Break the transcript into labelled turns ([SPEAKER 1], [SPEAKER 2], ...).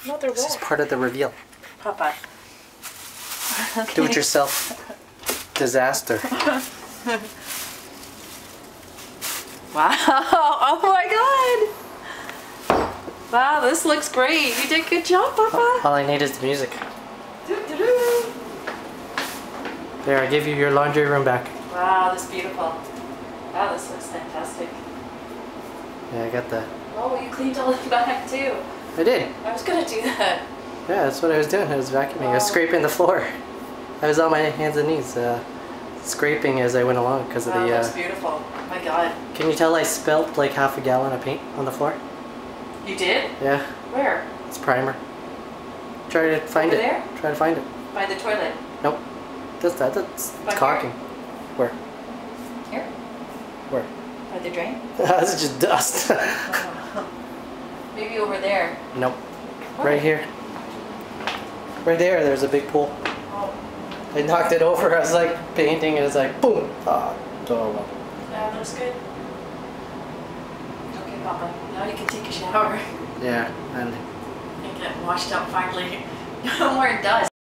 [SPEAKER 1] No, there won't.
[SPEAKER 2] This is part of the reveal.
[SPEAKER 1] Papa. Okay.
[SPEAKER 2] Do-it-yourself disaster.
[SPEAKER 1] Wow. Oh my god. Wow, this looks great. You did a good job, Papa.
[SPEAKER 2] All I need is the music.
[SPEAKER 1] Doo-doo-doo.
[SPEAKER 2] There, I give you your laundry room back.
[SPEAKER 1] Wow, this is beautiful. Wow, this looks fantastic.
[SPEAKER 2] Yeah, I got that.
[SPEAKER 1] Oh, you cleaned all the back too.
[SPEAKER 2] I did.
[SPEAKER 1] I was gonna do that.
[SPEAKER 2] Yeah, that's what I was doing. I was vacuuming. I was scraping the floor. I was on my hands and knees, scraping as I went along because of the.
[SPEAKER 1] Wow, that's beautiful. Oh my god.
[SPEAKER 2] Can you tell I spilled like half a gallon of paint on the floor?
[SPEAKER 1] You did?
[SPEAKER 2] Yeah.
[SPEAKER 1] Where?
[SPEAKER 2] It's primer. Try to find
[SPEAKER 1] Over
[SPEAKER 2] it.
[SPEAKER 1] there?
[SPEAKER 2] Try to find it.
[SPEAKER 1] By the toilet.
[SPEAKER 2] Nope. That's
[SPEAKER 1] By
[SPEAKER 2] caulking. Where?
[SPEAKER 1] Here?
[SPEAKER 2] Where?
[SPEAKER 1] By the drain?
[SPEAKER 2] That's just dust.
[SPEAKER 1] Maybe over there.
[SPEAKER 2] Nope.
[SPEAKER 1] Where?
[SPEAKER 2] Right here. Right there, there's a big pool.
[SPEAKER 1] Oh.
[SPEAKER 2] I knocked it over. I was like painting and it's like boom. Ah, well.
[SPEAKER 1] Yeah, that looks good. Okay, Papa. Now you can take a shower
[SPEAKER 2] Yeah, and
[SPEAKER 1] and get washed up finally. No more dust.